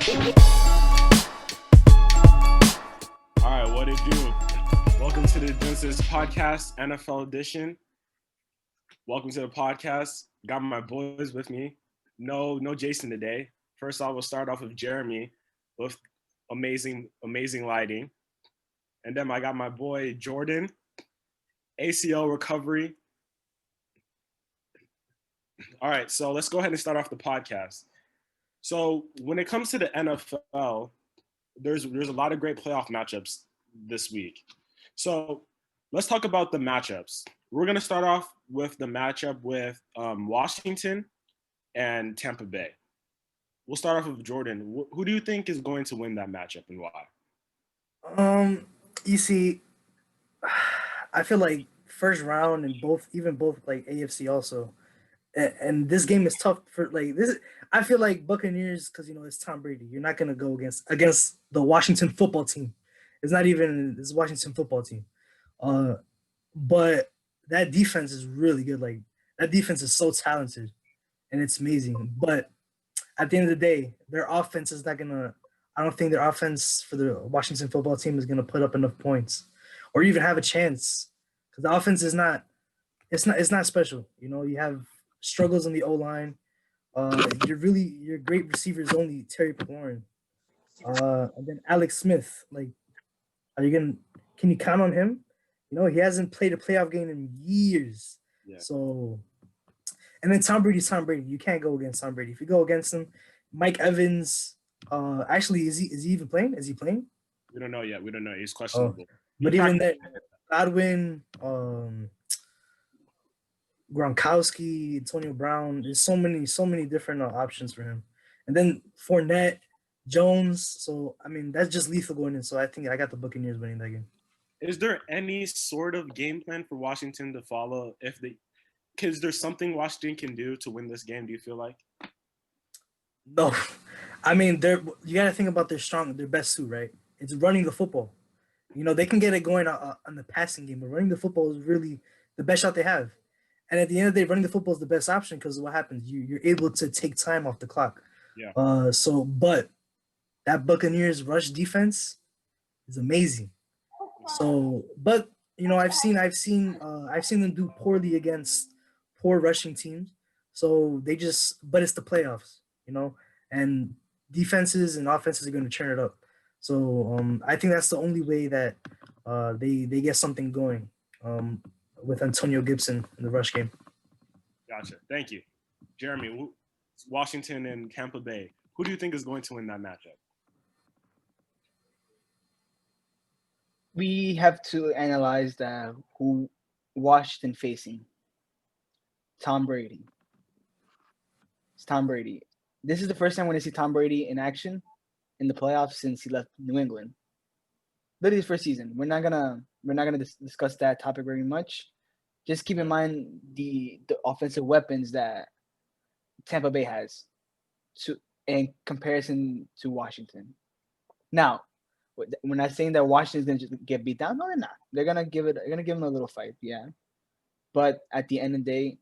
All right, what it do? Welcome to the Dunces Podcast, NFL edition. Welcome to the podcast. Got my boys with me. No Jason today. First off, we'll start off with Jeremy with amazing lighting. And then I got my boy Jordan, ACL recovery. All right, so let's go ahead and start off the podcast. So when it comes to the NFL, there's a lot of great playoff matchups this week. So let's talk about the matchups. We're going to start off with the matchup with Washington and Tampa Bay. We'll start off with Jordan. Who do you think is going to win that matchup and why? You see, I feel like first round and both like AFC also, and this game is tough for like this. I feel like Buccaneers because it's Tom Brady. You're not gonna go against the Washington football team. It's not even this Washington football team. But that defense is really good. Like that defense is so talented, and it's amazing. But at the end of the day, their offense is not gonna. I don't think their offense for the Washington football team is gonna put up enough points, or even have a chance, because the offense is not. It's not special. You have struggles on the O line. Your great receiver is only Terry McLaurin. And then Alex Smith. Like, can you count on him? He hasn't played a playoff game in years. Yeah. So, and then Tom Brady's Tom Brady. You can't go against Tom Brady. If you go against him, Mike Evans. Actually, is he even playing? Is he playing? We don't know yet. We don't know. He's questionable. But even then, Godwin, Gronkowski, Antonio Brown. There's so many different options for him. And then Fournette, Jones. So I mean, that's just lethal going in. So I think I got the Buccaneers winning that game. Is there any sort of game plan for Washington to follow because there's something Washington can do to win this game? Do you feel like? No, I mean you got to think about their best suit, right? It's running the football. They can get it going on the passing game, but running the football is really the best shot they have. And at the end of the day, running the football is the best option because what happens? You're able to take time off the clock. Yeah. But that Buccaneers rush defense is amazing. So, but I've seen them do poorly against poor rushing teams. So but it's the playoffs, and defenses and offenses are going to turn it up. So I think that's the only way that they get something going with Antonio Gibson in the rush game. Gotcha. Thank you, Jeremy. Washington and Tampa Bay. Who do you think is going to win that matchup? We have to analyze who Washington facing. Tom Brady. It's Tom Brady. This is the first time when I see Tom Brady in action in the playoffs since he left New England. Literally his first season. We're not gonna discuss that topic very much. Just keep in mind the offensive weapons that Tampa Bay has in comparison to Washington. Now, we're not saying that Washington's gonna just get beat down. No, they're not. They're gonna give them a little fight, yeah. But at the end of the day,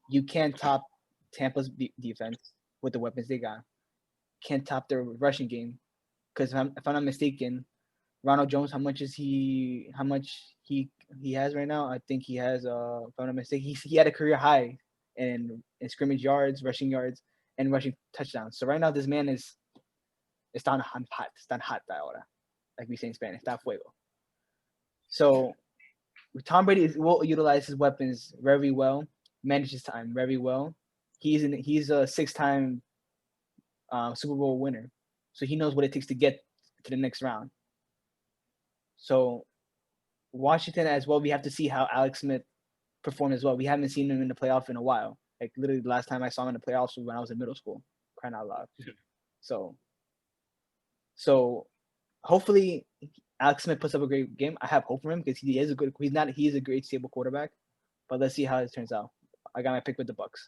you can't top Tampa's defense with the weapons they got. Can't top their rushing game, because if I'm not mistaken, Ronald Jones, how much he has right now? I think he has, if I'm not mistaken, he had a career high in scrimmage yards, rushing yards, and rushing touchdowns. So right now, this man is tan hot ahora, like we say in Spanish, está fuego. So Tom Brady will utilize his weapons very well, manages time very well. He's a 6-time Super Bowl winner, so he knows what it takes to get to the next round. So Washington as well, we have to see how Alex Smith performed as well. We haven't seen him in the playoff in a while. Like literally the last time I saw him in the playoffs was when I was in middle school, crying out loud. So hopefully Alex Smith puts up a great game. I have hope for him because he is a great stable quarterback. But let's see how it turns out. I got my pick with the Bucks.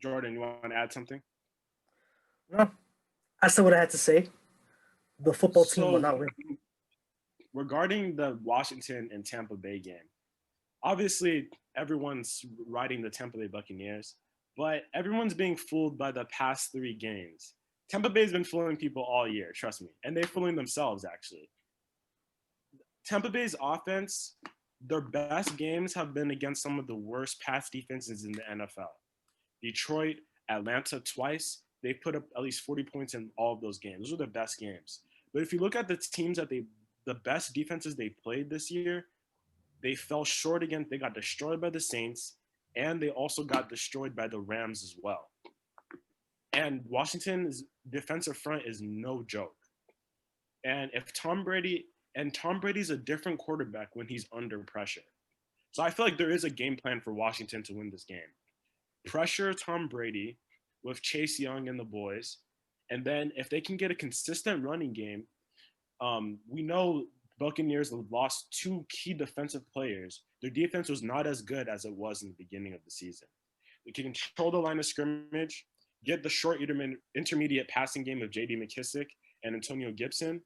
Jordan, you want to add something? No, I said what I had to say. The football team will not win. Regarding the Washington and Tampa Bay game, obviously everyone's riding the Tampa Bay Buccaneers, but everyone's being fooled by the past 3 games. Tampa Bay's been fooling people all year, trust me. And they're fooling themselves, actually. Tampa Bay's offense, their best games have been against some of the worst pass defenses in the NFL. Detroit, Atlanta twice, they put up at least 40 points in all of those games. Those are their best games. But if you look at the teams the best defenses they played this year, they fell short again. They got destroyed by the Saints, and they also got destroyed by the Rams as well. And Washington's defensive front is no joke. And Tom Brady's a different quarterback when he's under pressure. So I feel like there is a game plan for Washington to win this game. Pressure Tom Brady with Chase Young and the boys. And then if they can get a consistent running game, we know Buccaneers lost two key defensive players. Their defense was not as good as it was in the beginning of the season. They can control the line of scrimmage, get the short intermediate passing game of J.D. McKissick and Antonio Gibson.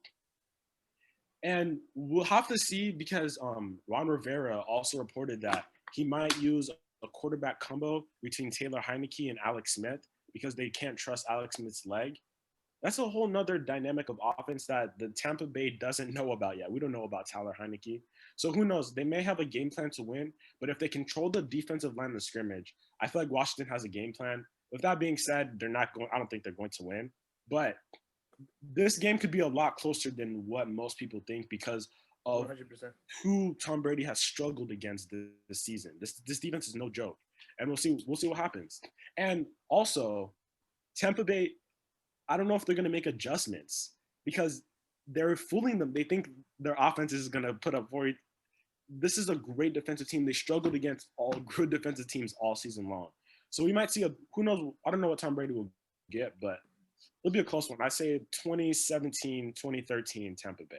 And we'll have to see because Ron Rivera also reported that he might use a quarterback combo between Taylor Heineke and Alex Smith because they can't trust Alex Smith's leg. That's a whole nother dynamic of offense that the Tampa Bay doesn't know about yet. We don't know about Taylor Heineke. So who knows? They may have a game plan to win, but if they control the defensive line of scrimmage, I feel like Washington has a game plan. With that being said, I don't think they're going to win. But this game could be a lot closer than what most people think because of 100%. who Tom Brady has struggled against this season. This defense is no joke. And we'll see what happens. And also, Tampa Bay, I don't know if they're going to make adjustments because they're fooling them. They think their offense is going to put up 40. This is a great defensive team. They struggled against all good defensive teams all season long. So we might see who knows, I don't know what Tom Brady will get, but it'll be a close one. I say 2017, 2013 Tampa Bay.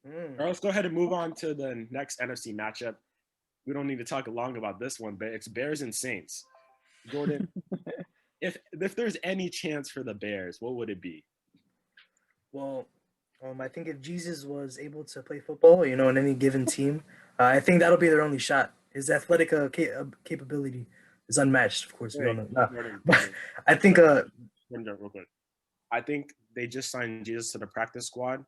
All right, let's go ahead and move on to the next NFC matchup. We don't need to talk long about this one, but it's Bears and Saints. Jordan, if there's any chance for the Bears, what would it be? Well, I think if Jesus was able to play football, in any given team, I think that'll be their only shot. His athletic capability is unmatched, of course. We all know. But I think real quick. I think they just signed Jesus to the practice squad.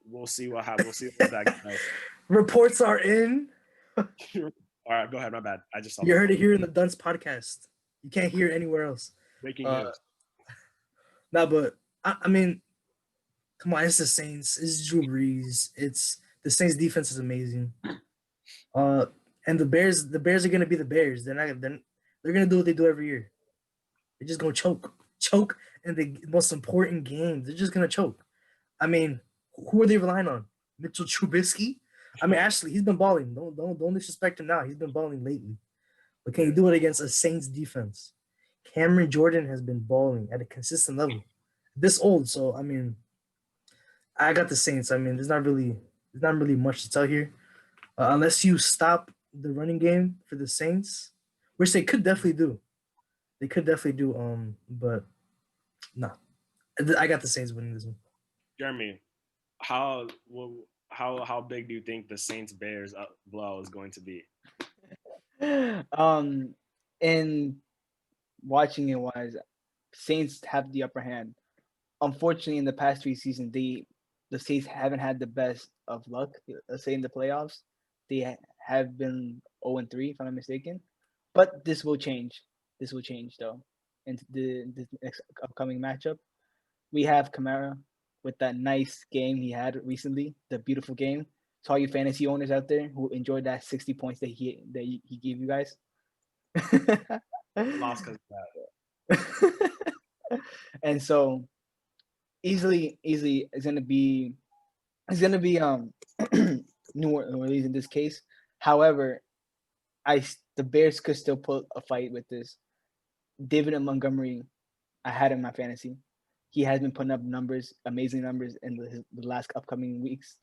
We'll see what happens. We'll see what that guy. Reports are in. All right, go ahead. My bad. I just saw You heard it here in the Dunces Podcast. You can't hear it anywhere else. Breaking news. No, but I mean, come on, it's the Saints. It's Drew Brees. It's the Saints' defense is amazing. And the Bears are gonna be the Bears. They're gonna do what they do every year. They're just gonna choke in the most important games. They're just gonna choke. I mean, who are they relying on? Mitchell Trubisky? I mean, Ashley, he's been balling. Don't disrespect him now. He's been balling lately. But can you do it against a Saints defense? Cameron Jordan has been balling at a consistent level. This old, so I mean, I got the Saints. I mean, there's not really much to tell here, unless you stop the running game for the Saints, which they could definitely do. But no, I got the Saints winning this one. Jeremy, how big do you think the Saints Bears blow is going to be? In watching it wise, Saints have the upper hand. Unfortunately, in the past 3 seasons, the Saints haven't had the best of luck. Let's say in the playoffs, they have been 0-3, if I'm not mistaken. But this will change. This will change though. In the next upcoming matchup, we have Kamara with that nice game he had recently, the beautiful game. To all you fantasy owners out there who enjoyed that 60 points that he gave you guys. Lost because of that. And so easily it's gonna be New Orleans in this case. However, the Bears could still put a fight with this. David Montgomery, I had in my fantasy. He has been putting up amazing numbers in the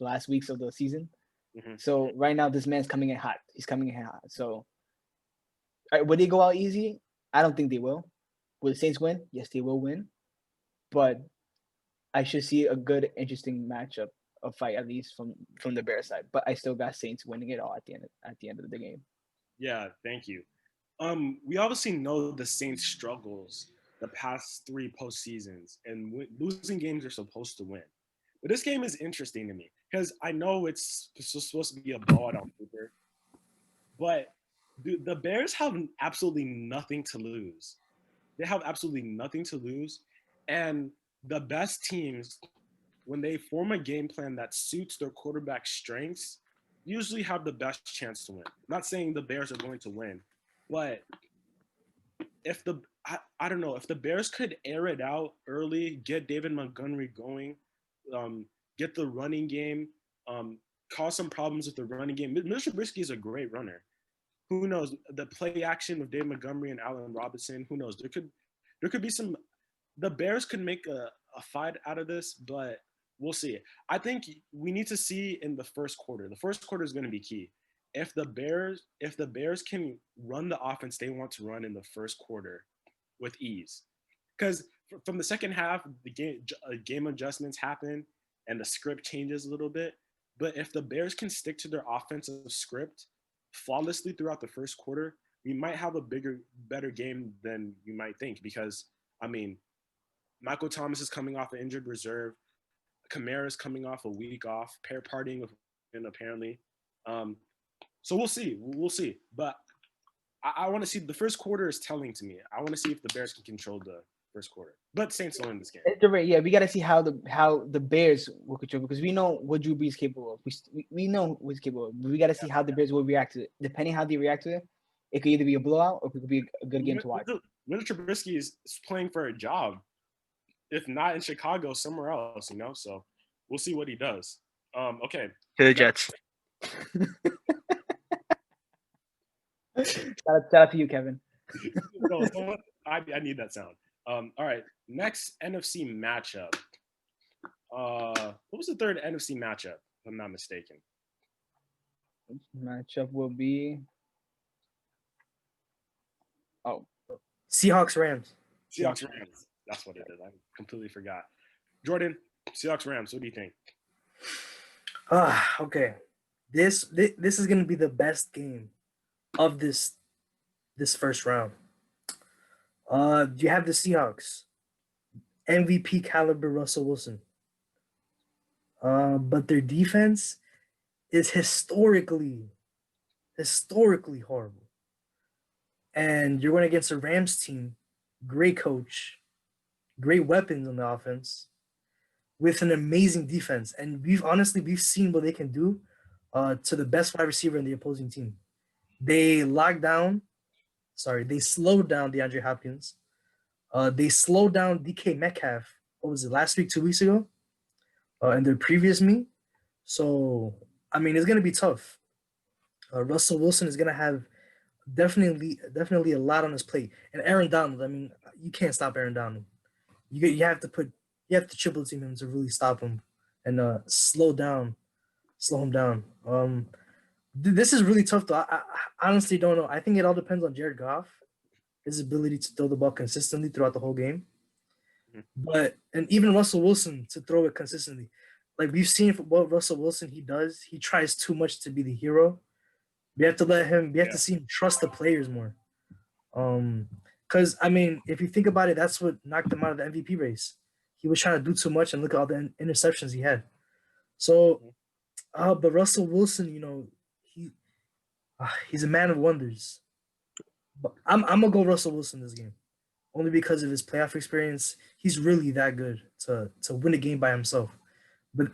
last weeks of the season. Mm-hmm. So right now, this man's coming in hot. He's coming in hot. So will they go out easy? I don't think they will. Will the Saints win? Yes, they will win. But I should see a good, interesting matchup, a fight at least from the Bears side. But I still got Saints winning it all at the end of the game. Yeah, thank you. We obviously know the Saints' struggles the past 3 postseasons, and losing games are supposed to win. But this game is interesting to me because I know it's supposed to be a blowout on paper, but the Bears have absolutely nothing to lose. They have absolutely nothing to lose, and the best teams, when they form a game plan that suits their quarterback's strengths, usually have the best chance to win. I'm not saying the Bears are going to win, but if I don't know, if the Bears could air it out early, get David Montgomery going, get the running game, cause some problems with the running game. Mitchell Trubisky is a great runner. Who knows, the play action of David Montgomery and Allen Robinson? Who knows? There could be some. The Bears could make a fight out of this, but we'll see. I think we need to see in the first quarter. The first quarter is going to be key. If the Bears can run the offense they want to run in the first quarter with ease, because from the second half, the game adjustments happen and the script changes a little bit. But if the Bears can stick to their offensive script flawlessly throughout the first quarter, we might have a better game than you might think. Because I mean, Michael Thomas is coming off an injured reserve. Kamara is coming off a week off, partying with him apparently. So we'll see. We'll see. But I want to see. The first quarter is telling to me. I want to see if the Bears can control the first quarter. But Saints will win this game. Yeah, we got to see how the Bears will control, because we know what Drew Brees is capable of. We know what he's capable of. But we got to see how the Bears will react to it. Depending how they react to it, it could either be a blowout or it could be a good game to watch. Mitchell Trubisky is playing for a job. If not in Chicago, somewhere else, So we'll see what he does. Okay. To the Jets. Shout out to you, Kevin. No, I need that sound. All right. Next NFC matchup. What was the third NFC matchup, if I'm not mistaken? Matchup will be Seahawks Rams. Seahawks Rams. That's what it is. I completely forgot. Jordan, Seahawks Rams. What do you think? Okay. This is gonna be the best game of this first round. You have the Seahawks, MVP caliber Russell Wilson. But their defense is historically horrible. And you're going against a Rams team, great coach, great weapons on the offense, with an amazing defense. And we've seen what they can do to the best wide receiver in the opposing team. They slowed down DeAndre Hopkins. They slowed down DK Metcalf. What was it, last week, 2 weeks ago? In their previous meet. So, I mean, it's going to be tough. Russell Wilson is going to have definitely a lot on his plate. And Aaron Donald, I mean, you can't stop Aaron Donald. You have to triple team him to really stop him and slow him down. This is really tough, though. I honestly don't know. I think it all depends on Jared Goff, his ability to throw the ball consistently throughout the whole game. And even Russell Wilson to throw it consistently. Like, we've seen what Russell Wilson he does. He tries too much to be the hero. We have to see him trust the players more. Because, I mean, if you think about it, that's what knocked him out of the MVP race. He was trying to do too much, and look at all the interceptions he had. So, but Russell Wilson, he's a man of wonders. But I'm going to go Russell Wilson this game. Only because of his playoff experience. He's really that good to win a game by himself. But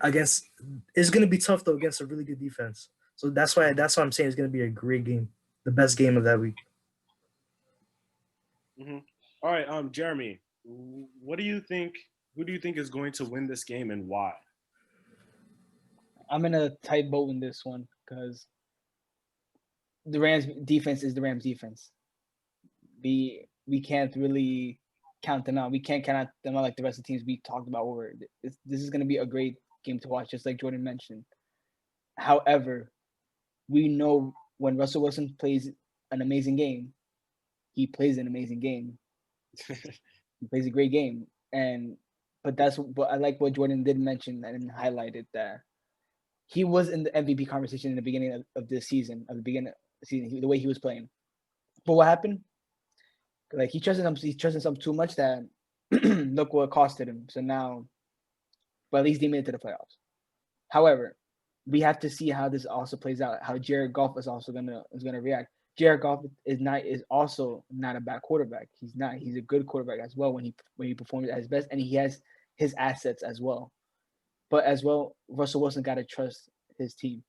it's going to be tough, though, against a really good defense. So that's why I'm saying it's going to be a great game, the best game of that week. Mm-hmm. All right, Jeremy, what do you think? Who do you think is going to win this game and why? I'm in a tight boat in this one because the Rams defense is the Rams defense. We can't really count them out. We can't count them out like the rest of the teams we talked about. This is going to be a great game to watch, just like Jordan mentioned. However, we know when Russell Wilson plays an amazing game, he plays an amazing game. He plays a great game. But I like what Jordan did mention and highlighted, that he was in the MVP conversation in the beginning of the season, the way he was playing. But what happened? Like he trusted himself too much that look what it costed him. So now, but at least they made it to the playoffs. However, we have to see how this also plays out. How Jared Goff is also gonna react. Jared Goff is also not a bad quarterback. He's not. He's a good quarterback as well when he performs at his best, and he has his assets as well. But as well, Russell Wilson got to trust his team.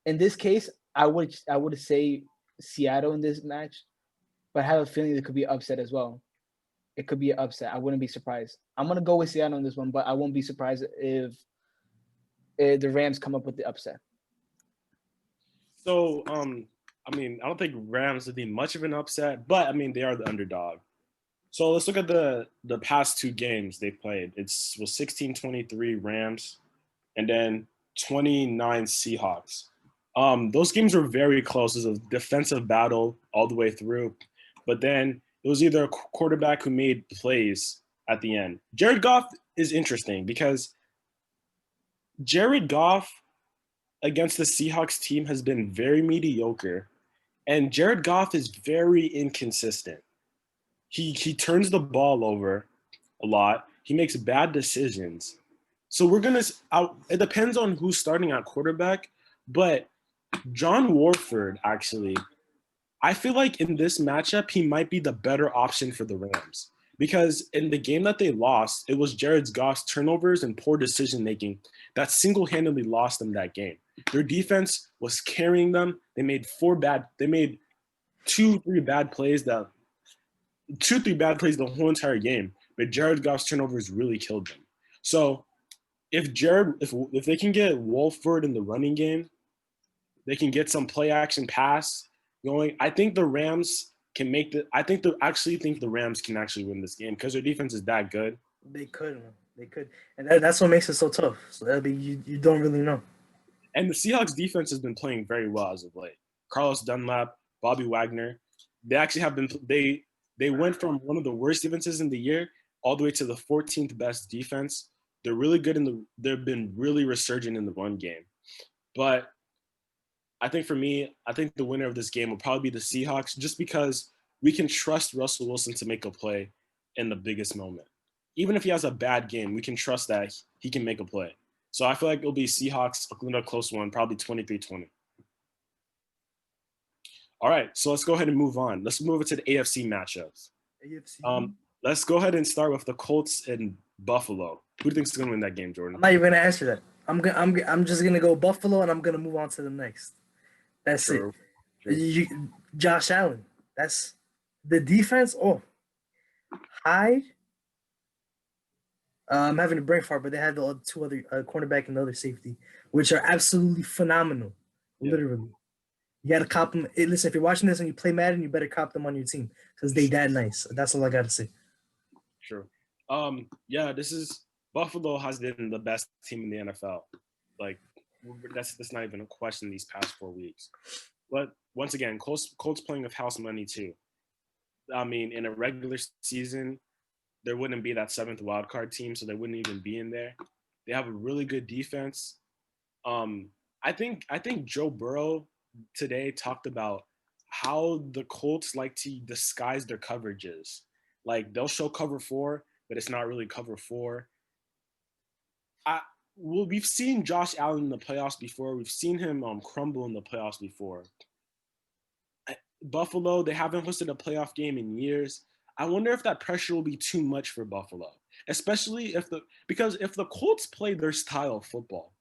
In this case, I would say Seattle in this match, but I have a feeling there could be an upset as well. It could be an upset. I wouldn't be surprised. I'm gonna go with Seattle on this one, but I won't be surprised if the Rams come up with the upset. So, I mean, I don't think Rams would be much of an upset, but I mean, they are the underdog. So let's look at the past two games they played. Was 16-23 Rams, and then 29 Seahawks. Those games were very close. It was a defensive battle all the way through, but then it was either a quarterback who made plays at the end. Jared Goff is interesting because Jared Goff against the Seahawks team has been very mediocre, and Jared Goff is very inconsistent. He turns the ball over a lot. He makes bad decisions. So it depends on who's starting at quarterback, but John Warford, actually, I feel like in this matchup, he might be the better option for the Rams. Because in the game that they lost, it was Jared Goff's turnovers and poor decision-making that single-handedly lost them that game. Their defense was carrying them. They made two, three bad plays the whole entire game, but Jared Goff's turnovers really killed them. So if they can get Wolford in the running game, they can get some play action pass going. I think the Rams can actually think the Rams can actually win this game because their defense is that good. They could, and that's what makes it so tough. So that'll be you don't really know. And the Seahawks defense has been playing very well as of late. Carlos Dunlap, Bobby Wagner, they actually have been They went from one of the worst defenses in the year all the way to the 14th best defense. They're really good they've been really resurgent in the run game. But I think for me, the winner of this game will probably be the Seahawks just because we can trust Russell Wilson to make a play in the biggest moment. Even if he has a bad game, we can trust that he can make a play. So I feel like it'll be Seahawks, a close one, probably 23-20. All right, so let's go ahead and move on. Let's move over to the AFC matchups. Let's go ahead and start with the Colts and Buffalo. Who do you think is going to win that game, Jordan? I'm not even going to answer that. I'm just going to go Buffalo, and I'm going to move on to the next. That's it. Josh Allen. That's the defense. Oh, Hyde. I'm having a brain fart, but they had the two other cornerback and the other safety, which are absolutely phenomenal. Yeah. Literally. You got to cop them. Listen, if you're watching this and you play Madden, you better cop them on your team because they that nice. That's all I got to say. Sure. Buffalo has been the best team in the NFL. Like, that's not even a question these past 4 weeks. But once again, Colts playing with house money too. I mean, in a regular season, there wouldn't be that 7th wildcard team, so they wouldn't even be in there. They have a really good defense. I think Joe Burrow today talked about how the Colts like to disguise their coverages. Like, they'll show cover 4, but it's not really cover 4. We've seen Josh Allen in the playoffs before. We've seen him crumble in the playoffs before. Buffalo, they haven't hosted a playoff game in years. I wonder if that pressure will be too much for Buffalo, especially because if the Colts play their style of football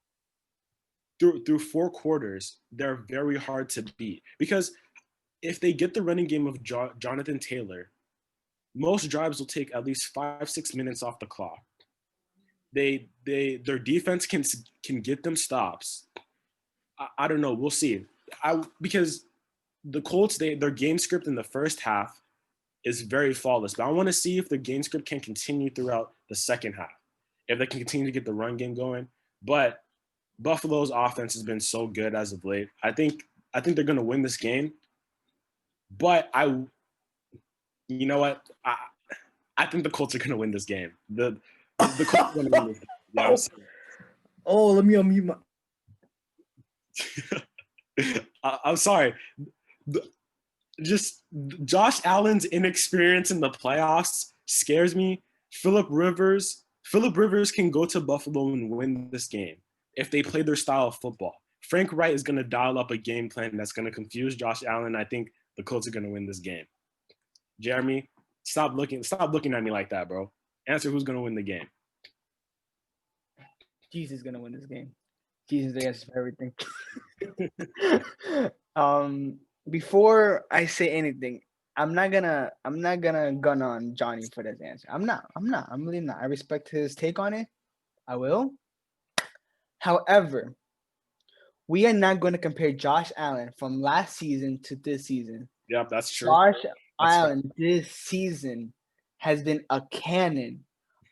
through 4 quarters, they're very hard to beat. Because if they get the running game of Jonathan Taylor, most drives will take at least 5-6 minutes off the clock. Their defense can get them stops. I don't know. We'll see. Because the Colts, their game script in the first half is very flawless. But I want to see if the game script can continue throughout the second half, if they can continue to get the run game going. But Buffalo's offense has been so good as of late. I think they're going to win this game. But you know what? I think the Colts are going to win this game. The Colts are going to win this game. Let me unmute my. I'm sorry. just Josh Allen's inexperience in the playoffs scares me. Phillip Rivers can go to Buffalo and win this game if they play their style of football. Frank Wright is going to dial up a game plan that's going to confuse Josh Allen. I think the Colts are going to win this game. Jeremy, stop looking at me like that, bro. Answer who's going to win the game. Jesus is going to win this game. Jesus, I guess, for everything. Before I say anything, I'm not gonna gun on Johnny for this answer. I'm really not. I respect his take on it. I will. However, we are not going to compare Josh Allen from last season to this season. Yep, that's true. Josh Allen this season has been a cannon.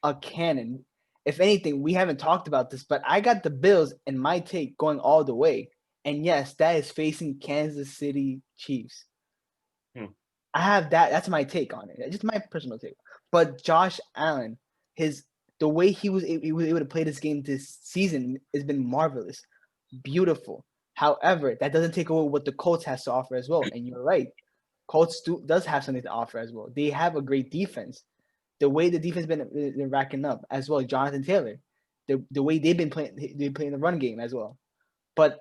A cannon. If anything, we haven't talked about this, but I got the Bills in my take going all the way. And yes, that is facing Kansas City Chiefs. I have that. That's my take on it. Just my personal take. But Josh Allen, the way he was able to play this game this season has been marvelous, beautiful. However, that doesn't take away what the Colts has to offer as well. And you're right, Colts does have something to offer as well. They have a great defense. The way the defense been racking up as well, Jonathan Taylor, the way they've been playing the run game as well. But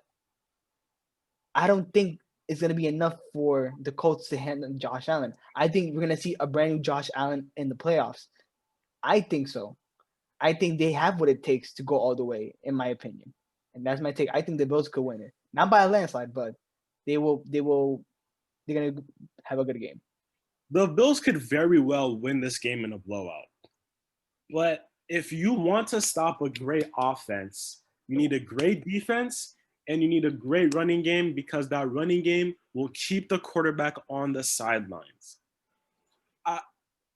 I don't think it's going to be enough for the Colts to handle Josh Allen. I think we're going to see a brand new Josh Allen in the playoffs. I think so. I think they have what it takes to go all the way, in my opinion. And that's my take. I think the Bills could win it. Not by a landslide, but they're going to have a good game. The Bills could very well win this game in a blowout. But if you want to stop a great offense, you need a great defense and you need a great running game, because that running game will keep the quarterback on the sidelines.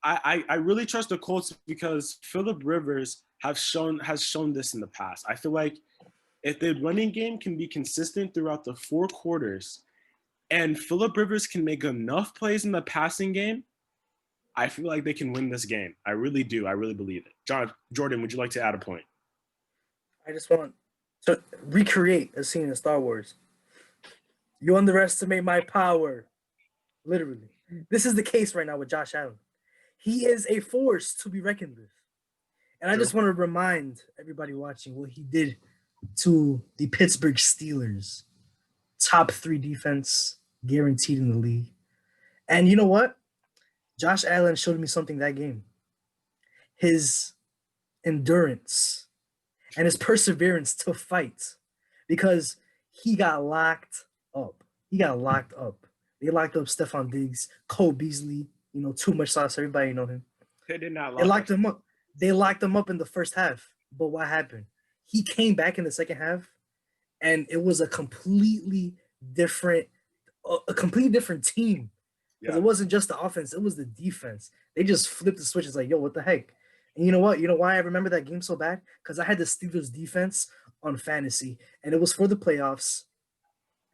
I really trust the Colts because Phillip Rivers has shown this in the past. I feel like if the running game can be consistent throughout the 4 quarters and Phillip Rivers can make enough plays in the passing game, I feel like they can win this game. I really do. I really believe it. Jordan, would you like to add a point? I just want to recreate a scene in Star Wars. You underestimate my power. Literally. This is the case right now with Josh Allen. He is a force to be reckoned with. And I just want to remind everybody watching what he did to the Pittsburgh Steelers. Top 3 defense, guaranteed in the league. And you know what? Josh Allen showed me something that game. His endurance and his perseverance to fight, because he got locked up. They locked up Stephon Diggs, Cole Beasley, too much sauce. Everybody know him. They did not lock him up. They locked him up in the first half. But what happened? He came back in the second half, and it was a completely different team. Because it wasn't just the offense, it was the defense. They just flipped the switch. It's like, yo, what the heck? And you know what? You know why I remember that game so bad? Because I had the Steelers defense on fantasy, and it was for the playoffs,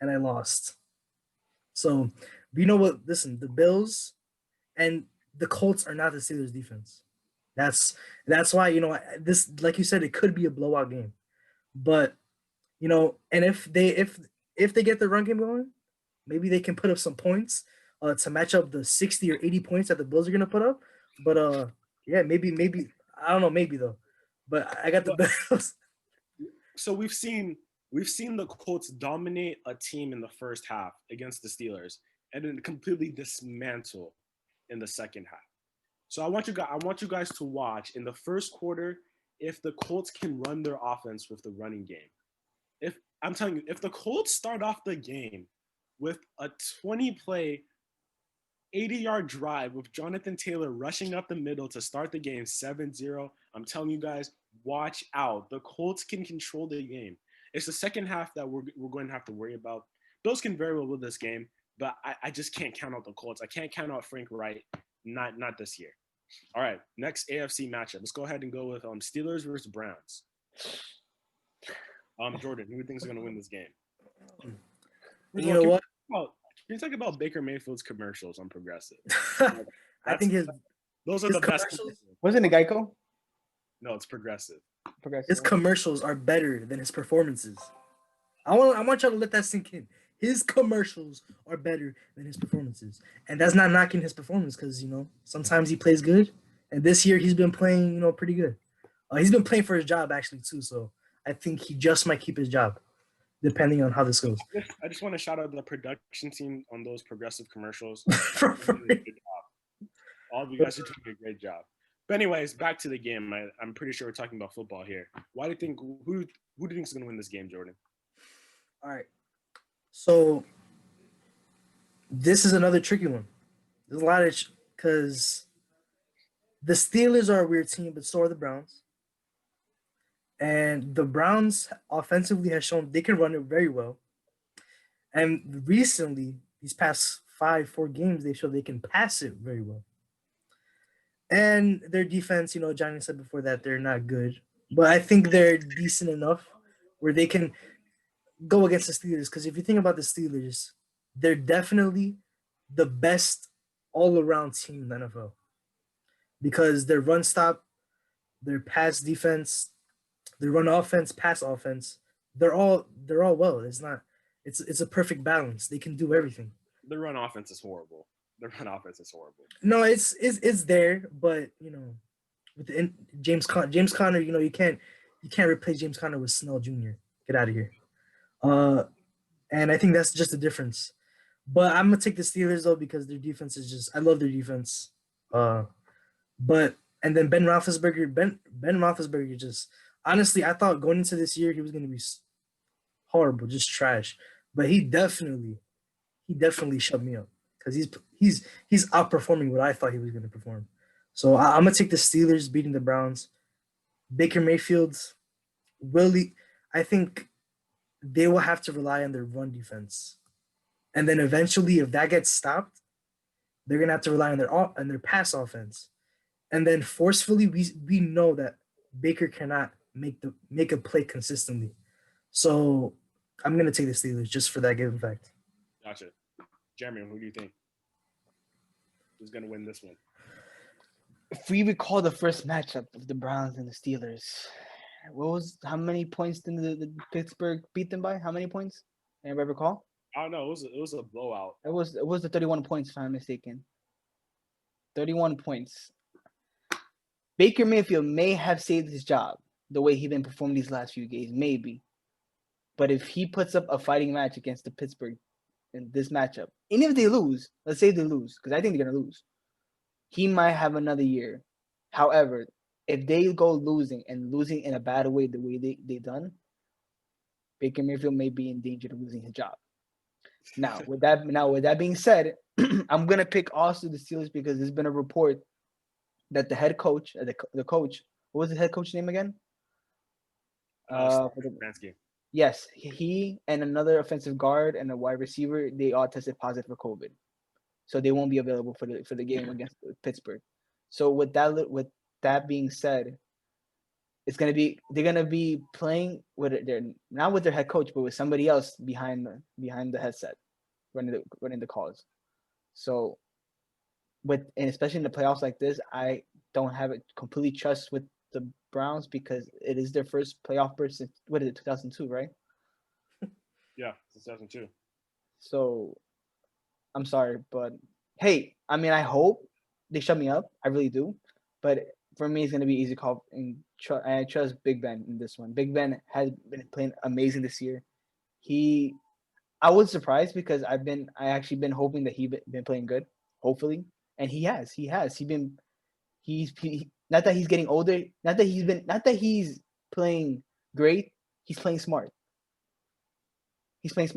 and I lost. So, you know what? Listen, the Bills and the Colts are not the Steelers defense. That's why, this, like you said, it could be a blowout game. But, and if they get the run game going, maybe they can put up some points to match up the 60 or 80 points that the Bills are going to put up. But, yeah, maybe, I don't know, maybe though. But I got the Bills. So we've seen the Colts dominate a team in the first half against the Steelers and then completely dismantle in the second half. So I want you guys to watch in the first quarter if the Colts can run their offense with the running game. If the Colts start off the game with a 20-play, 80-yard drive with Jonathan Taylor rushing up the middle to start the game 7-0, I'm telling you guys, watch out. The Colts can control the game. It's the second half that we're going to have to worry about. Bills can very well win this game, but I just can't count out the Colts. I can't count out Frank Wright, not this year. All right, next AFC matchup. Let's go ahead and go with Steelers versus Browns. Jordan, who do you think is going to win this game? You know what? Can you talk about Baker Mayfield's commercials on Progressive? I think those are the best. Wasn't it Geico? No, it's Progressive. His commercials are better than his performances. I want y'all to let that sink in. His commercials are better than his performances, and that's not knocking his performance because sometimes he plays good, and this year he's been playing pretty good. He's been playing for his job actually too, so I think he just might keep his job, depending on how this goes. I just want to shout out the production team on those progressive commercials. All of you guys are doing a great job. But anyways, back to the game. I'm pretty sure we're talking about football here. Who do you think is going to win this game, Jordan? All right. So this is another tricky one. There's a lot of because the Steelers are a weird team, but so are the Browns. And the Browns offensively has shown they can run it very well. And recently, these past 4 games, they show they can pass it very well. And their defense, Johnny said before that they're not good. But I think they're decent enough where they can go against the Steelers. Because if you think about the Steelers, they're definitely the best all-around team in the NFL. Because their run stop, their pass defense, their run offense, pass offense, they're all well. It's a perfect balance. They can do everything. The run offense is horrible. No, it's there, but with James Conner, you can't replace James Conner with Snell Jr. Get out of here. And I think that's just the difference. But I'm gonna take the Steelers though because their defense is I love their defense. And then Ben Roethlisberger just honestly, I thought going into this year he was gonna be horrible, just trash. But he definitely shut me up because he's outperforming what I thought he was gonna perform. So I'm gonna take the Steelers beating the Browns. Baker Mayfield, I think they will have to rely on their run defense, and then eventually, if that gets stopped, they're gonna have to rely on their pass offense, and then forcefully, we know that Baker cannot make a play consistently. So I'm gonna take the Steelers just for that given fact. Gotcha, Jeremy. Who do you think is gonna win this one? If we recall the first matchup of the Browns and the Steelers, how many points did the Pittsburgh beat them by? How many points? Anybody recall? I don't know. It was a blowout. It was the 31 points, if I'm mistaken. 31 points. Baker Mayfield may have saved his job the way he's been performing these last few games, maybe. But if he puts up a fighting match against the Pittsburgh in this matchup, and if they lose, let's say they lose, because I think they're gonna lose, he might have another year. However, if they go losing in a bad way, the way they done, Baker Mayfield may be in danger of losing his job. Now, with that being said, I'm gonna pick also the Steelers because there's been a report that the head coach, the coach, what was the head coach's name again? Stefanski. Yes, he and another offensive guard and a wide receiver, they all tested positive for COVID, so they won't be available for the game against Pittsburgh. So with that being said, they're gonna be playing with their not with their head coach, but with somebody else behind the headset, running the calls. So and especially in the playoffs like this, I don't have a complete trust with the Browns because it is their first playoff berth since 2002, right? Yeah, 2002. So I'm sorry, but hey, I mean, I hope they shut me up. I really do. But for me, it's going to be easy call. And I trust Big Ben in this one. Big Ben has been playing amazing this year. I was surprised because I actually been hoping that he's been playing good, hopefully. And he has. He's not that he's getting older, not that he's playing great, he's playing smart. He's playing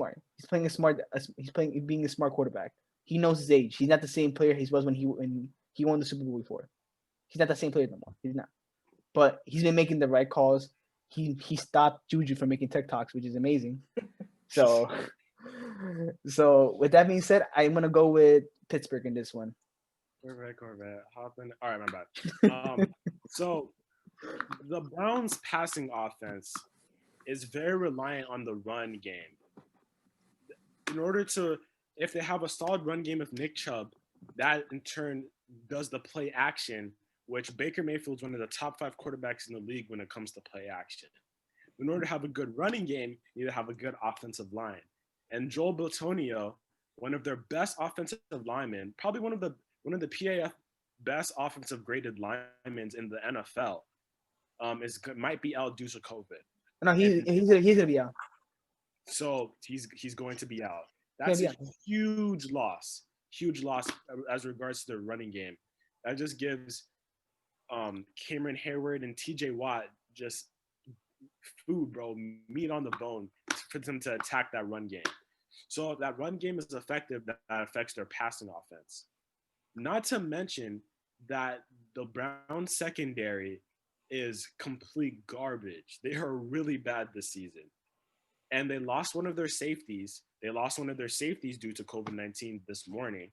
being a smart quarterback. He knows his age. He's not the same player he was when he won the Super Bowl before. He's not the same player no more. He's not. But he's been making the right calls. He stopped Juju from making TikToks, which is amazing. So with that being said, I'm gonna go with Pittsburgh in this one. Corvette, hopping. All right, my bad. So the Browns' passing offense is very reliant on the run game. In order to, if they have a solid run game of Nick Chubb, that in turn does the play action, which Baker Mayfield's one of the top 5 quarterbacks in the league when it comes to play action. In order to have a good running game, you need to have a good offensive line. And Joel Bitonio, one of their best offensive linemen, probably one of the PAF best offensive graded linemen in the NFL, might be out due to COVID. No, he's gonna be out. So he's going to be out. He's That's gonna a be out. huge loss as regards to the running game. That just gives Cameron Hayward and TJ Watt just food, bro, meat on the bone for them to attack that run game. So if that run game is effective, that affects their passing offense. Not to mention that the Browns secondary is complete garbage. They are really bad this season. And they lost one of their safeties. They lost one of their safeties due to COVID-19 this morning.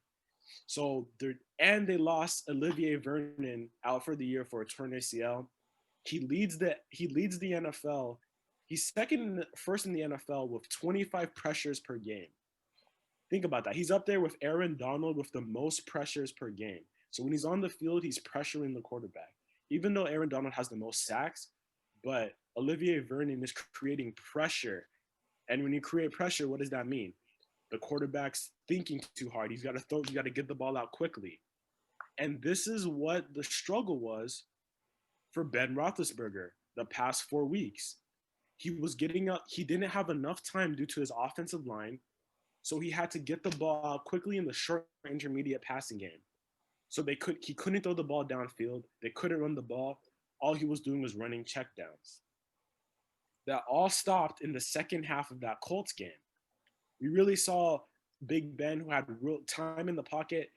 So they lost Olivier Vernon out for the year for a torn ACL. He leads the NFL. He's first in the NFL with 25 pressures per game. Think about that. He's up there with Aaron Donald with the most pressures per game. So when he's on the field, he's pressuring the quarterback. Even though Aaron Donald has the most sacks, but Olivier Vernon is creating pressure. And when you create pressure, what does that mean? The quarterback's thinking too hard. He's got to get the ball out quickly. And this is what the struggle was for Ben Roethlisberger the past 4 weeks. He was getting up. He didn't have enough time due to his offensive line. So he had to get the ball out quickly in the short intermediate passing game. So he couldn't throw the ball downfield. They couldn't run the ball. All he was doing was running checkdowns. That all stopped in the second half of that Colts game. We really saw Big Ben, who had real time in the pocket.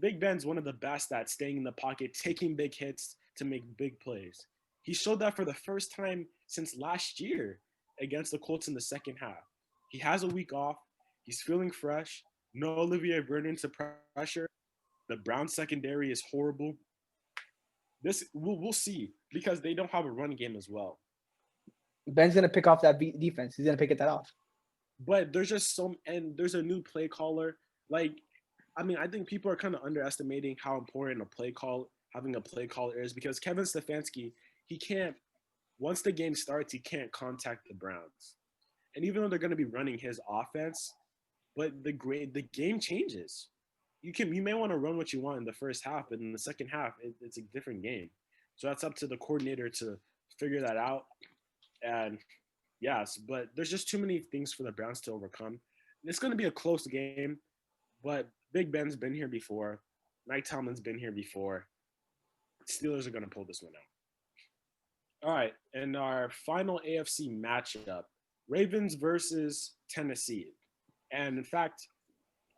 Big Ben's one of the best at staying in the pocket, taking big hits to make big plays. He showed that for the first time since last year against the Colts in the second half. He has a week off. He's feeling fresh. No Olivier Vernon to pressure. The Browns secondary is horrible. We'll see because they don't have a run game as well. Ben's gonna pick off that defense. He's gonna pick that off. But there's just and there's a new play caller. I think people are kind of underestimating how important having a play caller is because Kevin Stefanski, once the game starts, he can't contact the Browns. And even though they're going to be running his offense, but the game changes. You may want to run what you want in the first half, but in the second half, it's a different game. So that's up to the coordinator to figure that out. And yes, but there's just too many things for the Browns to overcome. It's going to be a close game, but Big Ben's been here before. Mike Tomlin's been here before. Steelers are going to pull this one out. All right, and our final AFC matchup, Ravens versus Tennessee. And in fact,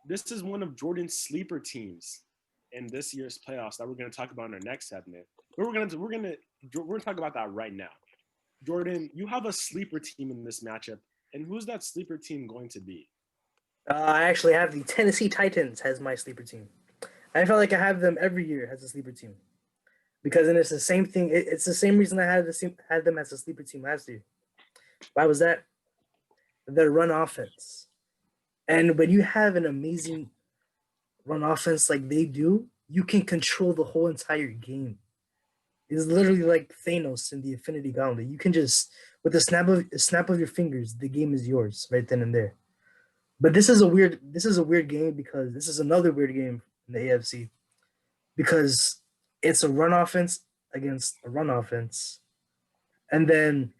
this is one of Jordan's sleeper teams in this year's playoffs that we're going to talk about in our next segment. But we're going to talk about that right now. Jordan, you have a sleeper team in this matchup, and who's that sleeper team going to be? I actually have the Tennessee Titans as my sleeper team. I feel like I have them every year as a sleeper team because then it's the same thing. It's the same reason I had them as a sleeper team last year. Why was that? Their run offense. And when you have an amazing run offense like they do, you can control the whole entire game. It's literally like Thanos in the Infinity Gauntlet. You can just, with a snap of your fingers, the game is yours right then and there. But this is a weird game because this is another weird game in the AFC because it's a run offense against a run offense. And then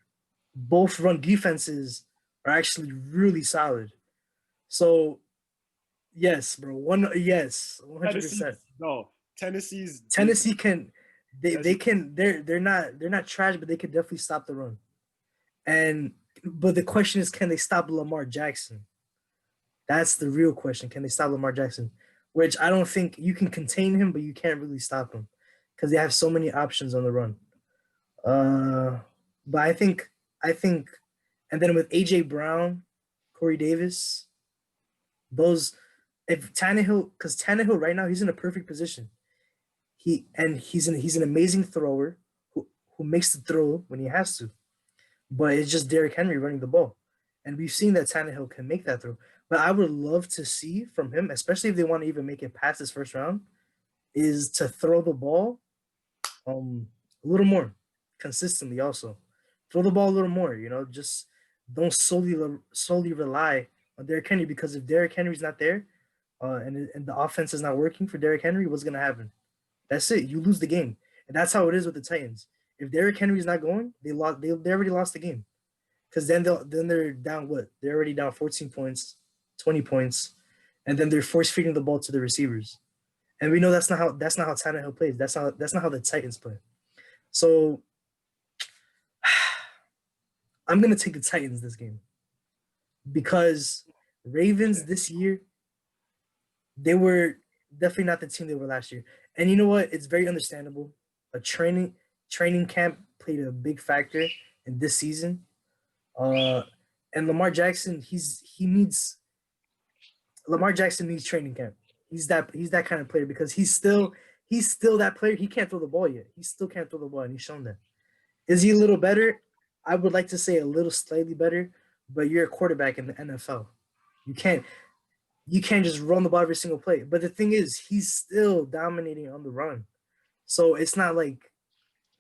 both run defenses are actually really solid. So yes, bro. 100%. No, Tennessee can they're not trash, but they can definitely stop the run. But the question is, can they stop Lamar Jackson? That's the real question. Can they stop Lamar Jackson? Which I don't think you can contain him, but you can't really stop him because they have so many options on the run. But I think, and then with AJ Brown, Corey Davis, because Tannehill right now he's in a perfect position. He's an amazing thrower who makes the throw when he has to, but it's just Derrick Henry running the ball, and we've seen that Tannehill can make that throw. But I would love to see from him, especially if they want to even make it past this first round, is to throw the ball a little more consistently. Also, throw the ball a little more. Just don't solely rely on Derrick Henry, because if Derrick Henry's not there, and the offense is not working for Derrick Henry, what's gonna happen? That's it. You lose the game, and that's how it is with the Titans. If Derrick Henry's not going, they lost. They already lost the game, because then they're down what? They're already down 14 points, 20 points, and then they're force feeding the ball to the receivers. And we know that's not how Tannehill plays. That's not how the Titans play. So I'm gonna take the Titans this game because Ravens this year, they were definitely not the team they were last year. And you know what? It's very understandable. A training camp played a big factor in this season. And Lamar Jackson needs training camp. He's that kind of player because he's still that player. He can't throw the ball yet. He still can't throw the ball, and he's shown that. Is he a little better? I would like to say a little slightly better, but you're a quarterback in the NFL. You can't just run the ball every single play. But the thing is, he's still dominating on the run. So it's not like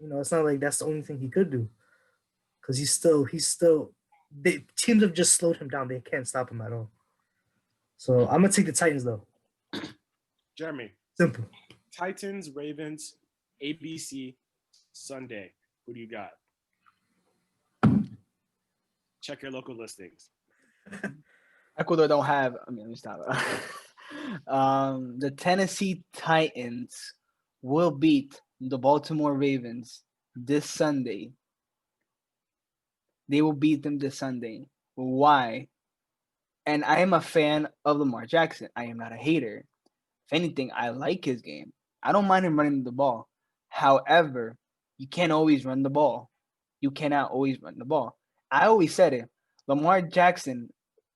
that's the only thing he could do. Because teams have just slowed him down. They can't stop him at all. So I'm gonna take the Titans though. Jeremy. Simple. Titans, Ravens, ABC, Sunday. Who do you got? Check your local listings. Ecuador don't have. Let me stop. The Tennessee Titans will beat the Baltimore Ravens this Sunday. They will beat them this Sunday. Why? And I am a fan of Lamar Jackson. I am not a hater. If anything, I like his game. I don't mind him running the ball. However, you can't always run the ball. You cannot always run the ball. I always said it. Lamar Jackson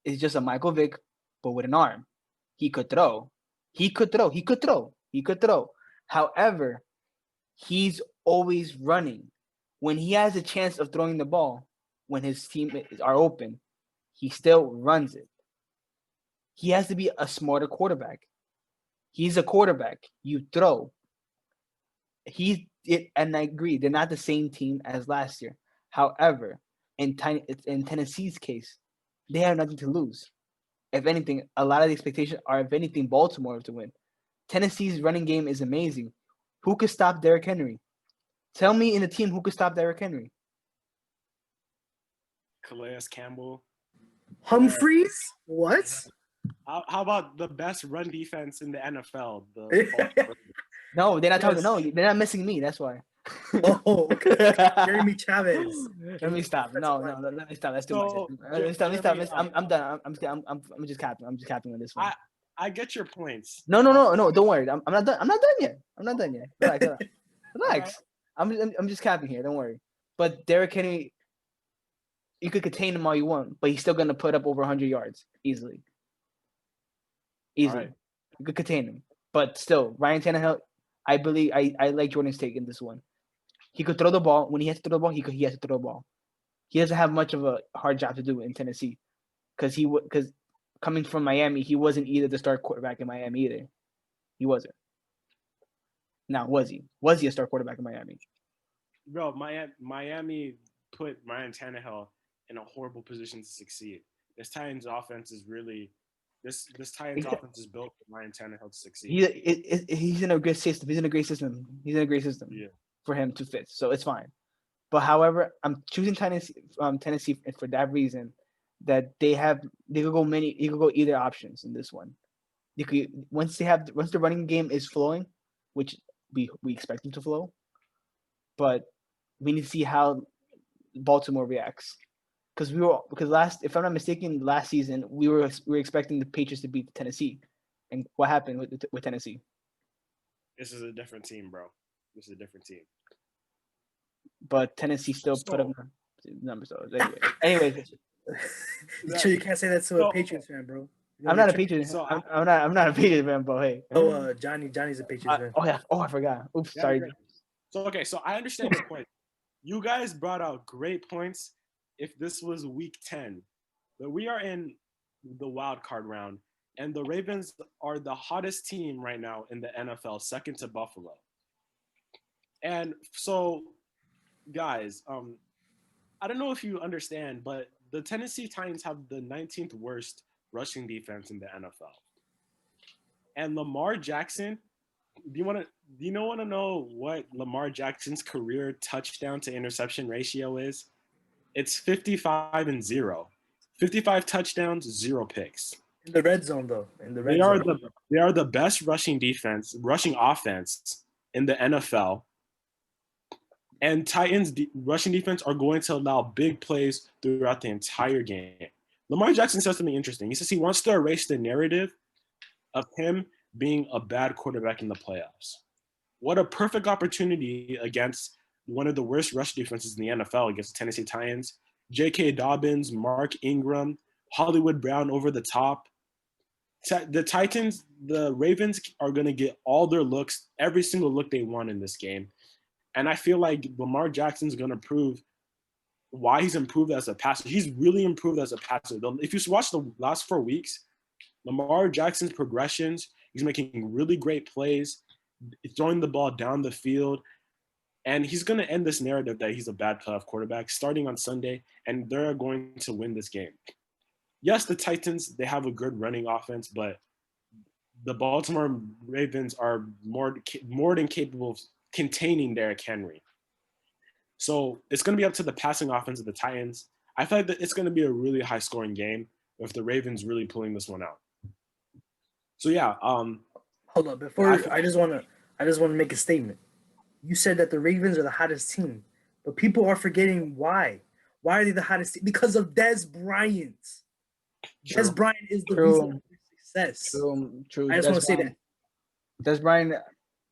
is just a Michael Vick, but with an arm. He could throw. However, he's always running. When he has a chance of throwing the ball, when his teammates are open, he still runs it. He has to be a smarter quarterback. He's a quarterback. You throw. And I agree, they're not the same team as last year. However, in Tennessee's case, they have nothing to lose. If anything, a lot of the expectations are, if anything, Baltimore to win. Tennessee's running game is amazing. Who could stop Derrick Henry? Tell me in the team who could stop Derrick Henry. Calais Campbell. Humphreys? What? How about the best run defense in the NFL? No, they're not talking. No, they're not missing me. That's why. Oh, okay. Jeremy Chavez. Let me stop. No. Let me stop. That's too much. Let me stop. I'm done. I'm just capping. I'm just capping on this one. I get your points. No. Don't worry. I'm not done. I'm not done yet. Relax. I'm just capping here. Don't worry. But Derrick Henry, you could contain him all you want, but he's still gonna put up over 100 yards easily. Right. You could contain him, but still, Ryan Tannehill. I believe I like Jordan's take in this one. He could throw the ball. When he has to throw the ball, he has to throw the ball. He doesn't have much of a hard job to do in Tennessee, because coming from Miami, he wasn't either the star quarterback in Miami either. He wasn't. Now, was he? Was he a star quarterback in Miami? Bro, Miami put Ryan Tannehill in a horrible position to succeed. This Titans offense is really this Titans offense is built for Ryan Tannehill to succeed. He's in a good system. He's in a great system. For him to fit. So it's fine. But however, I'm choosing Tennessee for that reason, that they could go either options in this one. They could once the running game is flowing, which we expect them to flow, but we need to see how Baltimore reacts. Because if I'm not mistaken, last season we were expecting the Patriots to beat Tennessee, and what happened with Tennessee? This is a different team, bro. This is a different team. But Tennessee still put up numbers. So anyway. Sure, you can't say that to a Patriots fan, bro. I'm not a Patriots. So I'm not a Patriots fan, bro. Hey. Johnny's a Patriots fan. Oh yeah. Oh, I forgot. Oops, yeah, sorry. So I understand your point. You guys brought out great points. If this was week 10, but we are in the wild card round, and the Ravens are the hottest team right now in the NFL, second to Buffalo. And so, guys, I don't know if you understand, but the Tennessee Titans have the 19th worst rushing defense in the NFL. And Lamar Jackson, do you want to know what Lamar Jackson's career touchdown to interception ratio is? It's 55-0. 55 touchdowns, 0 picks. In the red zone, though. In the red They are zone. they are the best rushing offense in the NFL. And Titans rushing defense are going to allow big plays throughout the entire game. Lamar Jackson says something interesting. He says he wants to erase the narrative of him being a bad quarterback in the playoffs. What a perfect opportunity against one of the worst rush defenses in the NFL against the Tennessee Titans. J.K. Dobbins, Mark Ingram, Hollywood Brown over the top. The Ravens are going to get all their looks, every single look they want in this game. And I feel like Lamar Jackson's going to prove why he's improved as a passer. He's really improved as a passer. If you watch the last 4 weeks, Lamar Jackson's progressions, he's making really great plays, throwing the ball down the field, and he's going to end this narrative that he's a bad playoff quarterback starting on Sunday, and they're going to win this game. Yes, the Titans, they have a good running offense, but the Baltimore Ravens are more than capable of containing Derrick Henry. So it's going to be up to the passing offense of the Titans. I feel like that it's going to be a really high-scoring game with the Ravens really pulling this one out. So yeah, hold up, I just want to make a statement. You said that the Ravens are the hottest team, but people are forgetting why. Why are they the hottest team? Because of Dez Bryant. True. Dez Bryant is the reason for success. True. I just want to say that. Dez Bryant,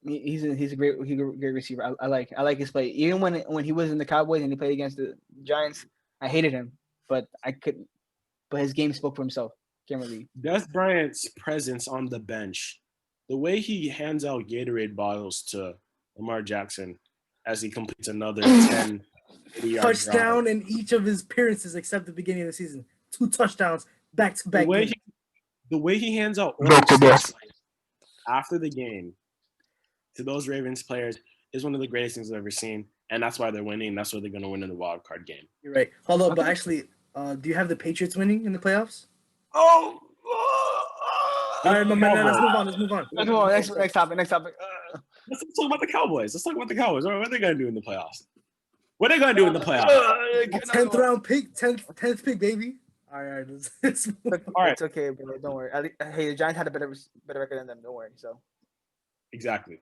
he's a great receiver. I like his play. Even when he was in the Cowboys and he played against the Giants, I hated him, but his game spoke for himself. Can't really. Dez Bryant's presence on the bench, the way he hands out Gatorade bottles to Lamar Jackson as he completes another 10 touchdown in each of his appearances except the beginning of the season. 2 touchdowns back-to-back. The way he hands out orange after the game to those Ravens players is one of the greatest things I've ever seen, and that's why they're winning. That's why they're going to win in the wild card game. You're right. Hold on, but actually, do you have the Patriots winning in the playoffs? Oh! All right, man, let's move on. Next topic. Let's talk about the Cowboys. What are they going to do in the playoffs? 10th round pick, 10th pick, baby. All right. All right. It's okay, bro. Don't worry. Hey, the Giants had a better record than them. Don't worry. So. Exactly.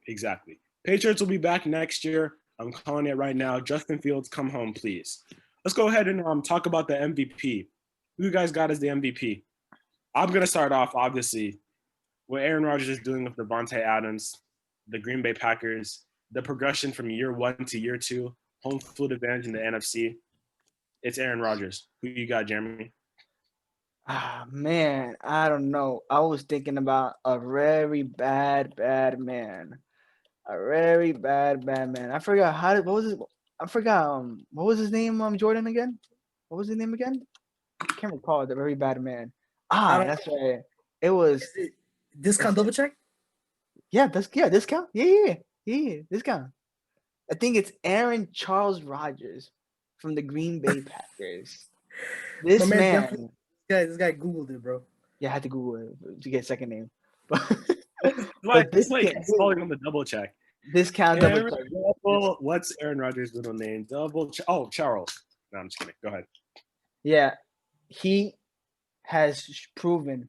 Patriots will be back next year. I'm calling it right now. Justin Fields, come home, please. Let's go ahead and talk about the MVP. Who you guys got as the MVP? I'm going to start off, obviously, what Aaron Rodgers is doing with Devontae Adams, the Green Bay Packers, the progression from year 1 to year 2, home field advantage in the NFC. It's Aaron Rodgers. Who you got, Jeremy? Man, I don't know. I was thinking about a very bad man. A very bad man. I forgot what was his name, Jordan again? What was his name again? I can't recall. The very bad man. That's right. It was discount double check? Discount. Yeah, discount. I think it's Aaron Charles Rodgers from the Green Bay Packers. This man. This guy Googled it, bro. Yeah, I had to Google it to get a second name. But it's like calling on the double check. Discount double check. What's Aaron Rodgers' little name? Double check. Oh, Charles. No, I'm just kidding. Go ahead. Yeah, he has proven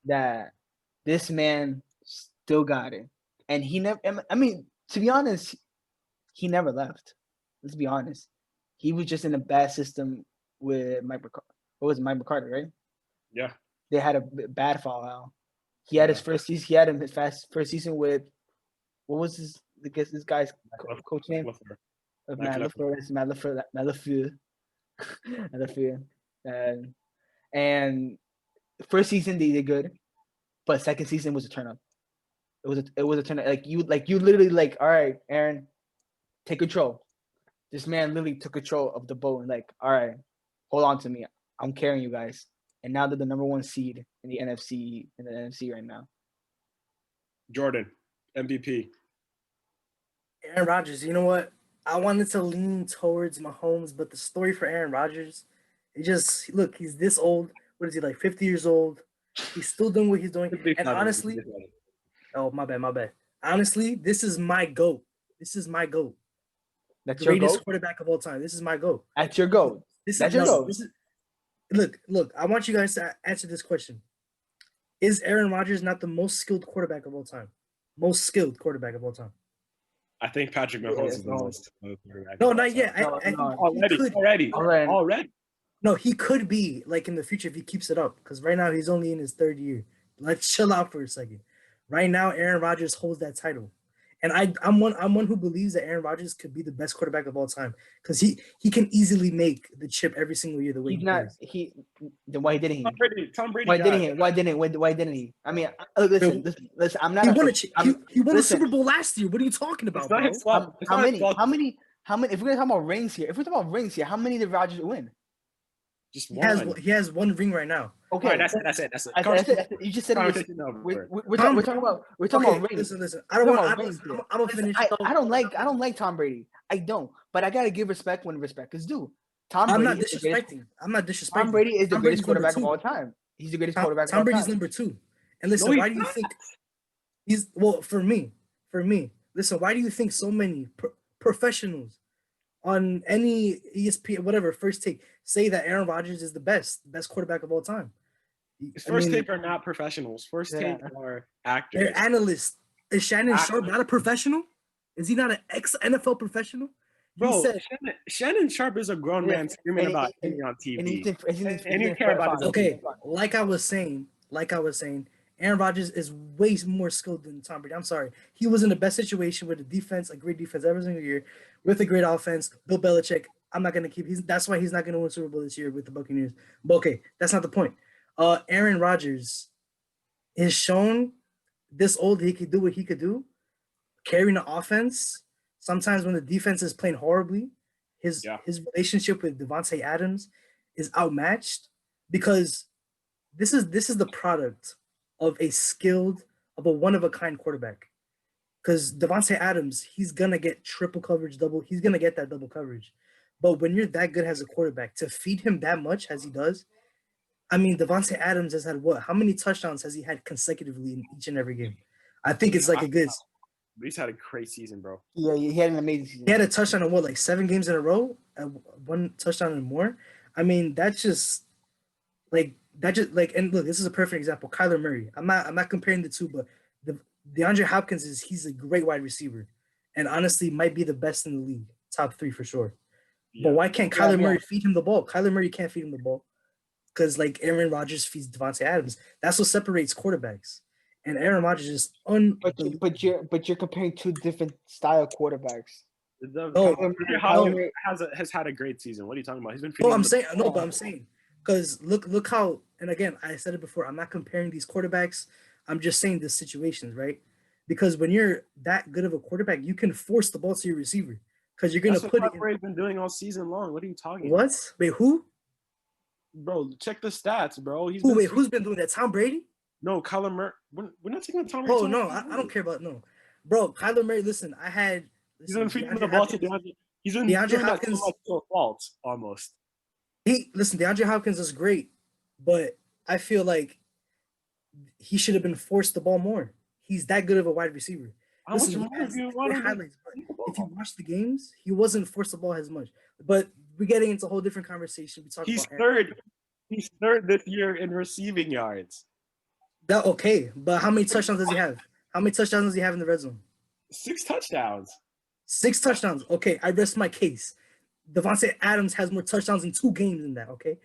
that this man still got it, and he never. I mean, to be honest, he never left. Let's be honest. He was just in a bad system with Mike McCarthy. What was it, Mike McCarthy, right? Yeah. They had a bad fallout. He had his first season. He had his first season with what was this guy's coach name? Matt LaFleur. And first season they did good, but second season was a turn up. It was a turn up. Like you literally all right, Aaron, take control. This man literally took control of the boat and all right, hold on to me. I'm carrying you guys. And now they're the number 1 seed in the NFC right now. Jordan, MVP. Aaron Rodgers. You know what? I wanted to lean towards Mahomes, but the story for Aaron Rodgers, he's this old what is he like 50 years old? He's still doing what he's doing. And 57, honestly, 57. oh my bad. Honestly, this is my GOAT. This is my GOAT. That's your Greatest goal. quarterback of all time. This is my GOAT. That's your goal. This That's is your no, goal. this is look, I want you guys to answer this question. Is Aaron Rodgers not the most skilled quarterback of all time? Most skilled quarterback of all time. I think Patrick Mahomes is the no. most quarterback No, of all not time. yet. No, I think no. he could. Already. No, he could be like in the future if he keeps it up. Because right now he's only in his third year. Let's chill out for a second. Right now, Aaron Rodgers holds that title, and I'm one who believes that Aaron Rodgers could be the best quarterback of all time because he can easily make the chip every single year the way He's he not. plays. Then why didn't he? Tom Brady. Why didn't he? I mean, listen. I'm not. He won he won a listen. Super Bowl last year. What are you talking about, It's not bro? his fault. It's How not his many? fault. How many? If we're talking about rings here, how many did Rodgers win? Just He one. has one ring right now. Okay, All right, that's it. That's it. You just said it. Conversation over. We're talking about rings. Listen. I don't We're want. talking about rings here. I'm gonna finish. I don't like Tom Brady. I don't. But I gotta give respect when respect is due. I'm not disrespecting. Tom Brady is the Tom greatest Brady's quarterback of number all two. time. He's the greatest quarterback of all Tom Brady's time. number 2. And listen, No, why do you think he's for me? Listen, why do you think so many professionals on any ESPN, whatever, First Take, say that Aaron Rodgers is the best quarterback of all time? First Take are not professionals. First Take are actors. They're analysts. Is Shannon Sharp not a professional? Is he not an ex-NFL professional? Bro, Shannon Sharp is a grown man screaming about being on TV. And you care about his Okay, like I was saying, Aaron Rodgers is way more skilled than Tom Brady. I'm sorry. He was in the best situation with a great defense every single year, with a great offense. Bill Belichick, I'm not going to keep – that's why he's not going to win Super Bowl this year with the Buccaneers. But, okay, that's not the point. Aaron Rodgers is shown this old he could do what he could do, carrying the offense. Sometimes when the defense is playing horribly, his relationship with Devontae Adams is outmatched because this is the product of a one-of-a-kind quarterback. Because Devontae Adams, he's going to get triple coverage, he's going to get that double coverage. But when you're that good as a quarterback, to feed him that much as he does, I mean, Devontae Adams has had what? How many touchdowns has he had consecutively in each and every game? I think it's like a good – he's had a great season, bro. Yeah, he had an amazing season. He had a touchdown in what, like 7 games in a row? One touchdown and more? I mean, and look, this is a perfect example. Kyler Murray. I'm not comparing the two, but DeAndre Hopkins he's a great wide receiver. And honestly, might be the best in the league. Top 3 for sure. Yeah. But why can't Kyler Murray feed him the ball? Kyler Murray can't feed him the ball. Because like Aaron Rodgers feeds Devontae Adams. That's what separates quarterbacks. And Aaron Rodgers is but you're comparing 2 different style quarterbacks. Kyler has had a great season. What are you talking about? He's been. I'm saying because look how, and again I said it before. I'm not comparing these quarterbacks. I'm just saying the situations, right? Because when you're that good of a quarterback, you can force the ball to your receiver because you're gonna put it. That's what Brady's been doing all season long. What are you talking about? What? Wait, who? Bro, check the stats, bro. Who's been doing that? Tom Brady? No, Kyler Murray. We're not taking Tom Brady. Oh no, I don't care about bro. Kyler Murray. Listen, he's been feeding the ball to DeAndre. He's been DeAndre Hopkins to a fault almost. DeAndre Hopkins is great, but I feel like he should have been forced the ball more. He's that good of a wide receiver. If you watch the games, he wasn't forced the ball as much. But we're getting into a whole different conversation. He's third this year in receiving yards. But how many touchdowns does he have? How many touchdowns does he have in the red zone? 6 touchdowns. 6 touchdowns. Okay, I rest my case. Devontae Adams has more touchdowns in 2 games than that. Okay.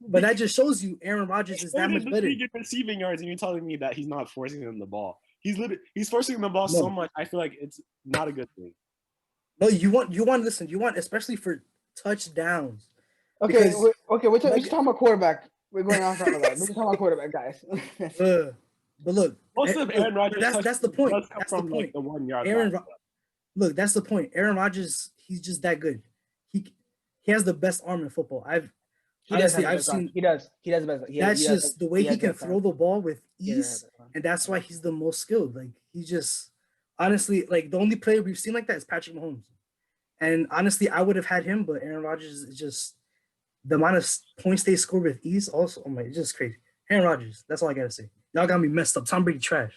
But that just shows you Aaron Rodgers is that much better. He's receiving yards, and you're telling me that he's not forcing him the ball. He's forcing the ball so much. I feel like it's not a good thing. No, you want especially for touchdowns. Okay, we're talking about quarterback. We're going off on that. We're talking about quarterback, guys. But look, most of Aaron Rodgers. That's the point. That's the point. The 1 yard. Look, that's the point. Aaron Rodgers, he's just that good. He has the best arm in football. He does the best. That's just the way he can throw the ball with ease, and that's why he's the most skilled. Like he just honestly, like the only player we've seen like that is Patrick Mahomes. And honestly, I would have had him, but Aaron Rodgers is just the amount of points they score with ease, also, oh my, it's just crazy. Aaron Rodgers, that's all I gotta say. Y'all got me messed up. Tom Brady trash.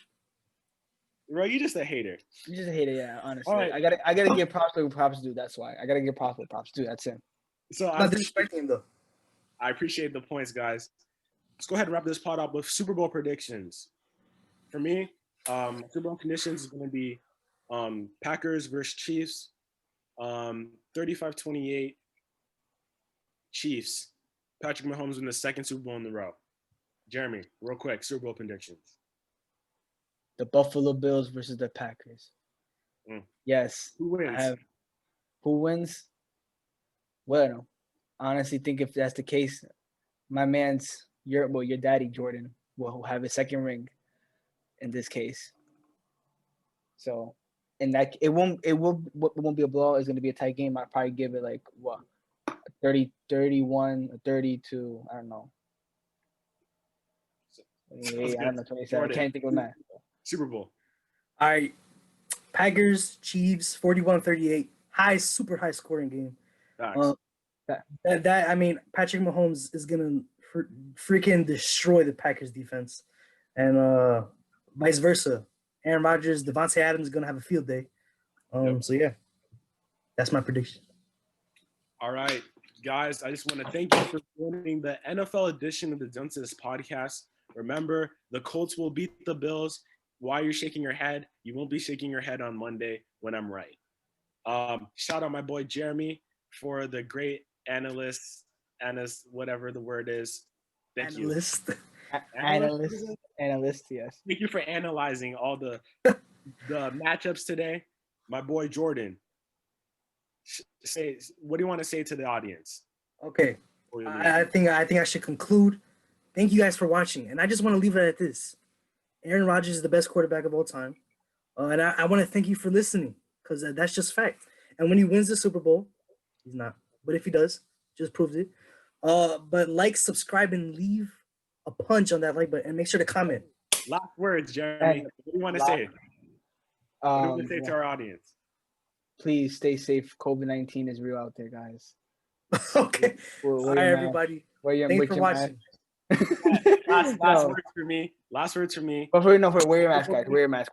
Bro, you just a hater. You just hate it, yeah. Honestly, All right. I gotta give props to props due. That's why I gotta give props to props due. That's him. So I'm not disrespecting him though. I appreciate the points, guys. Let's go ahead and wrap this pod up with Super Bowl predictions. For me, Super Bowl conditions is going to be Packers versus Chiefs, 35-28 Chiefs. Patrick Mahomes win the second Super Bowl in a row. Jeremy, real quick, Super Bowl predictions. The Buffalo Bills versus the Packers. Yes. Who wins? Who wins? Well, I honestly think if that's the case, my man's your daddy Jordan will have his second ring in this case. So, and that it won't be a blowout. It's going to be a tight game. I'd probably give it like what 30-31 or 32. I don't know. I don't know. 27. I can't think of that. Super Bowl. All right. Packers, Chiefs, 41-38. Super high scoring game. I mean, Patrick Mahomes is gonna freaking destroy the Packers defense, and vice versa. Aaron Rodgers, Devontae Adams is gonna have a field day. So yeah, that's my prediction. All right, guys. I just want to thank you for joining the NFL edition of the Dunces Podcast. Remember, the Colts will beat the Bills. Why you're shaking your head? You won't be shaking your head on Monday when I'm right. Shout out my boy Jeremy for the great analyst, whatever the word is. Thank you. Analyst, yes. Thank you for analyzing all the matchups today. My boy Jordan. What do you want to say to the audience? Okay. I think I should conclude. Thank you guys for watching. And I just want to leave it at this. Aaron Rodgers is the best quarterback of all time. And I want to thank you for listening because that's just fact. And when he wins the Super Bowl, he's not. But if he does, just proves it. But like, subscribe, and leave a punch on that like button. And make sure to comment. Last words, Jeremy. What do you want to say? What do you want to say to our audience? Please stay safe. COVID-19 is real out there, guys. Okay. All right, everybody. Thanks for watching. Last words for me. Last words for me. But wear your mask, guys. Wear your mask.